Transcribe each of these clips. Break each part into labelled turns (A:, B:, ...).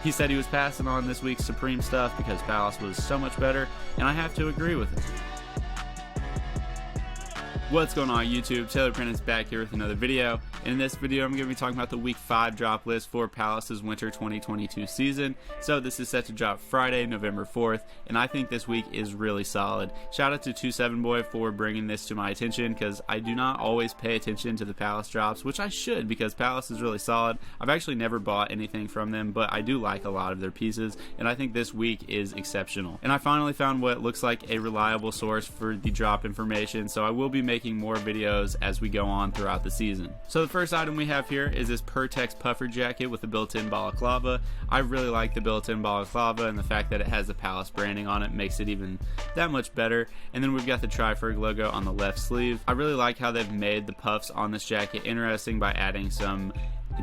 A: He said he was passing on this week's Supreme stuff because Palace was so much better, and I have to agree with him. What's going on YouTube? Taylor Prentice back here with another video. In this video, I'm going to be talking about the Week 5 drop list for Palace's Winter 2022 season. So this is set to drop Friday, November 4th, and I think this week is really solid. Shout out to 27boy for bringing this to my attention, because I do not always pay attention to the Palace drops, which I should, because Palace is really solid. I've actually never bought anything from them, but I do like a lot of their pieces, and I think this week is exceptional. And I finally found what looks like a reliable source for the drop information, so I will be making more videos as we go on throughout the season. So the first item we have here is this Pertex puffer jacket with the built-in balaclava. I really like the built-in balaclava, and the fact that it has the Palace branding on it makes it even that much better. And then we've got the Triferg logo on the left sleeve. I really like how they've made the puffs on this jacket interesting by adding some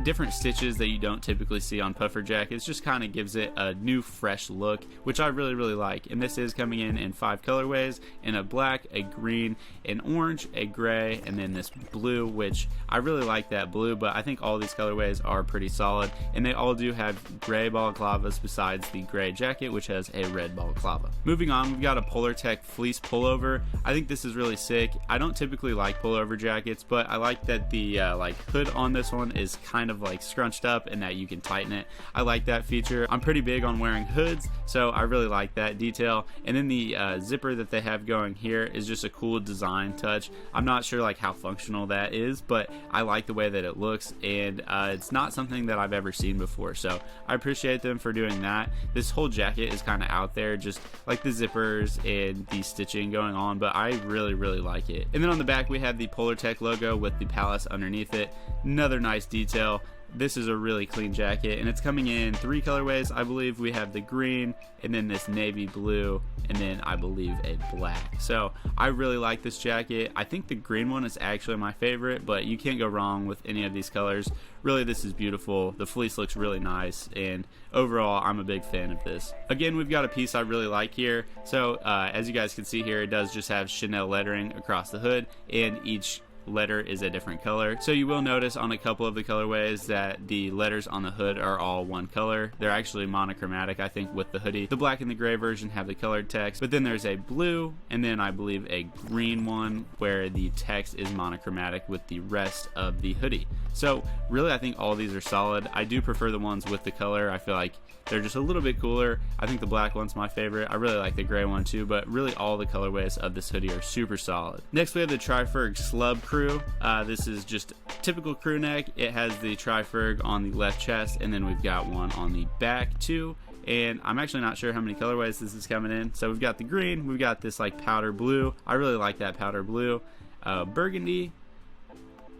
A: different stitches that you don't typically see on puffer jackets. Just kind of gives it a new fresh look, which I really like. And this is coming in 5 colorways, in a black, a green, an orange, a gray, and then this blue, which I really like that blue, but I think all these colorways are pretty solid, and they all do have gray balaclavas besides the gray jacket, which has a red balaclava. Moving on, we've got a Polartec fleece pullover. I think this is really sick. I don't typically like pullover jackets, but I like that the like hood on this one is kind of like scrunched up and that you can tighten it. I like that feature. I'm pretty big on wearing hoods, so I really like that detail. And then the zipper that they have going here is just a cool design touch. I'm not sure like how functional that is, but I like the way that it looks, and it's not something that I've ever seen before, so I appreciate them for doing that. This whole jacket is kind of out there, just like the zippers and the stitching going on, but I really like it. And then on the back we have the Polartec logo with the Palace underneath it. Another nice detail. This is a really clean jacket, and it's coming in 3 colorways. I believe we have the green, and then this navy blue, and then I believe a black. So I really like this jacket. I think the green one is actually my favorite, but you can't go wrong with any of these colors. Really, this is beautiful. The fleece looks really nice, and overall I'm a big fan of this. Again, we've got a piece I really like here. So as you guys can see here, it does just have Chanel lettering across the hood, and each letter is a different color. So you will notice on a couple of the colorways that the letters on the hood are all one color. They're actually monochromatic, I think, with the hoodie. The black and the gray version have the colored text, but then there's a blue and then I believe a green one where the text is monochromatic with the rest of the hoodie. So really, I think all these are solid. I do prefer the ones with the color. I feel like they're just a little bit cooler. I think the black one's my favorite. I really like the gray one too, but really all the colorways of this hoodie are super solid. Next we have the Triferg Slub Crew. This is just typical crew neck. It has the Triferg on the left chest, and then we've got one on the back too. And I'm actually not sure how many colorways this is coming in. So we've got the green, we've got this like powder blue. I really like that powder blue. Burgundy,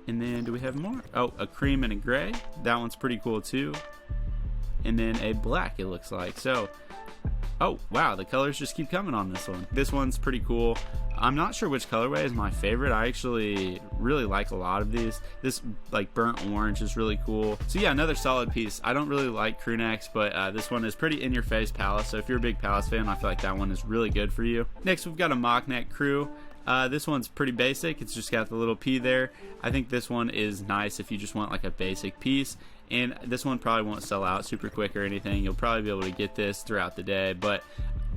A: and then do we have more? Oh, a cream and a gray. That one's pretty cool too. And then a black, it looks like. So oh wow, the colors just keep coming on this one. This one's pretty cool. I'm not sure which colorway is my favorite. I actually really like a lot of these. This like burnt orange is really cool. So yeah, another solid piece. I don't really like crew necks, but this one is pretty in your face Palace. So if you're a big Palace fan, I feel like that one is really good for you. Next we've got a mock neck crew. This one's pretty basic. It's just got the little P there. I think this one is nice if you just want like a basic piece. And this one probably won't sell out super quick or anything. You'll probably be able to get this throughout the day, but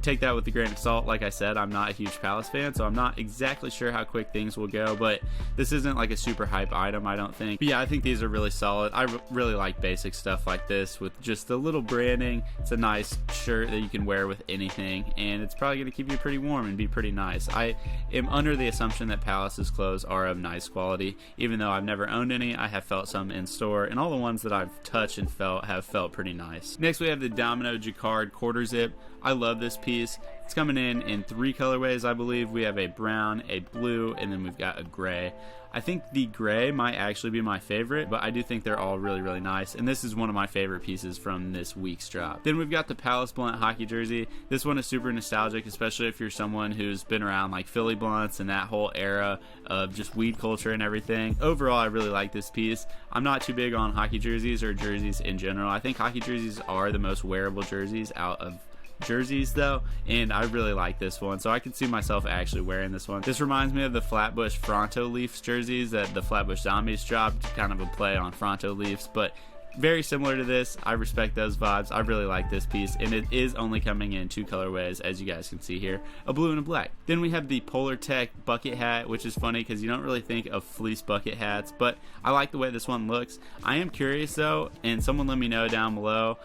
A: take that with a grain of salt. Like I said, I'm not a huge Palace fan, so I'm not exactly sure how quick things will go, but this isn't like a super hype item, I don't think. But yeah, I think these are really solid. I really like basic stuff like this with just a little branding. It's a nice shirt that you can wear with anything, and it's probably going to keep you pretty warm and be pretty nice. I am under the assumption that Palace's clothes are of nice quality. Even though I've never owned any, I have felt some in store, and all the ones that I've touched and felt have felt pretty nice. Next we have the Domino Jacquard quarter zip. I love this piece. It's coming in 3 colorways, I believe. We have a brown, a blue, and then we've got a gray. I think the gray might actually be my favorite, but I do think they're all really nice, and this is one of my favorite pieces from this week's drop. Then we've got the Palace Blunt hockey jersey. This one is super nostalgic, especially if you're someone who's been around like Philly Blunts and that whole era of just weed culture and everything. Overall, I really like this piece. I'm not too big on hockey jerseys or jerseys in general. I think hockey jerseys are the most wearable jerseys out of jerseys though, and I really like this one, so I can see myself actually wearing this one. This reminds me of the Flatbush Fronto Leafs jerseys that the Flatbush Zombies dropped, kind of a play on Fronto Leafs, but very similar to this. I respect those vibes. I really like this piece, and it is only coming in 2 colorways, as you guys can see here, a blue and a black. Then we have the Polar Tech bucket hat, which is funny because you don't really think of fleece bucket hats, but I like the way this one looks. I am curious though, and someone let me know down below,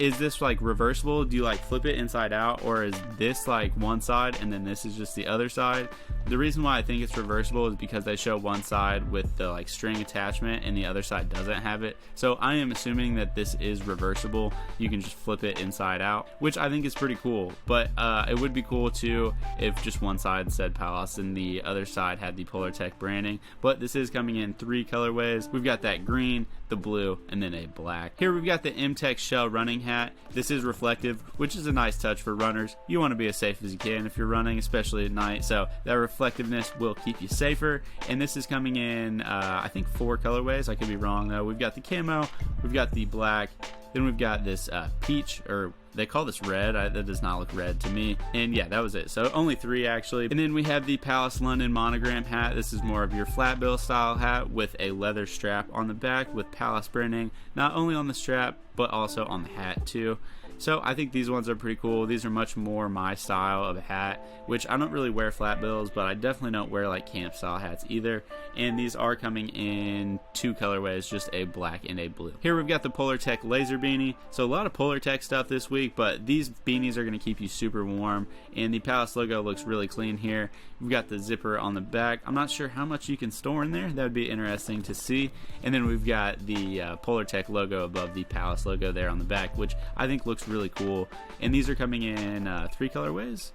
A: is this like reversible? Do you like flip it inside out, or is this like one side and then this is just the other side? The reason why I think it's reversible is because they show one side with the like string attachment and the other side doesn't have it. So I am assuming that this is reversible. You can just flip it inside out, which I think is pretty cool. But it would be cool too if just one side said Palace and the other side had the Polar Tech branding. But this is coming in 3 colorways. We've got that green, the blue, and then a black. Here we've got the M-Tech Shell running hat. This is reflective, which is a nice touch for runners. You want to be as safe as you can if you're running, especially at night, so that reflectiveness will keep you safer. And this is coming in I think 4 colorways. I could be wrong though. We've got the camo, we've got the black, then we've got this peach, or they call this red. That does not look red to me. And yeah, that was it. So only 3 actually. And then we have the Palace London monogram hat. This is more of your flat bill style hat with a leather strap on the back with Palace branding, not only on the strap, but also on the hat too. So I think these ones are pretty cool. These are much more my style of a hat, which I don't really wear flat bills, but I definitely don't wear like camp style hats either. And these are coming in 2 colorways, just a black and a blue. Here we've got the Polar Tech laser beanie. So a lot of Polar Tech stuff this week, but these beanies are going to keep you super warm. And the Palace logo looks really clean here. We've got the zipper on the back. I'm not sure how much you can store in there. That would be interesting to see. And then we've got the Polar Tech logo above the Palace logo there on the back, which I think looks really cool. And these are coming in 3 colorways,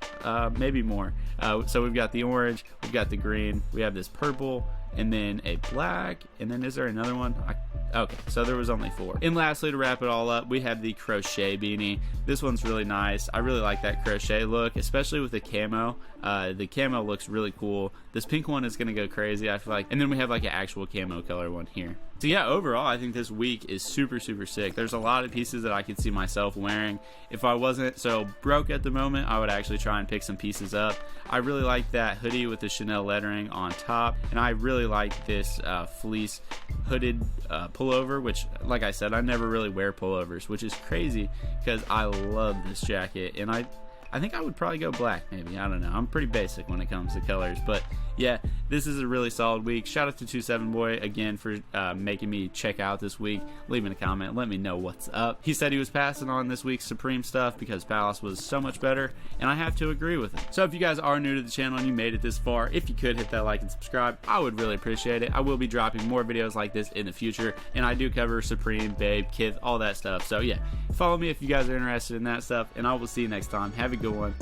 A: maybe more. So we've got the orange, we've got the green, we have this purple, and then a black, and then is there another one? Okay, so there was only 4. And lastly, to wrap it all up, we have the crochet beanie. This one's really nice. I really like that crochet look, especially with the camo. The camo looks really cool. This pink one is gonna go crazy, I feel like. And then we have like an actual camo color one here. So yeah, overall, I think this week is super, super sick. There's a lot of pieces that I could see myself wearing. If I wasn't so broke at the moment, I would actually try and pick some pieces up. I really like that hoodie with the Chanel lettering on top, and I really like this fleece hooded pullover, which, like I said, I never really wear pullovers, which is crazy because I love this jacket, and I think I would probably go black, maybe. I don't know. I'm pretty basic when it comes to colors. But yeah, this is a really solid week. Shout out to 27boy again for making me check out this week. Leaving a comment. Let me know what's up. He said he was passing on this week's Supreme stuff because Palace was so much better, and I have to agree with him. So if you guys are new to the channel and you made it this far, if you could hit that like and subscribe, I would really appreciate it. I will be dropping more videos like this in the future, and I do cover Supreme, Babe, Kith, all that stuff. So yeah, follow me if you guys are interested in that stuff, and I will see you next time. Have a good one.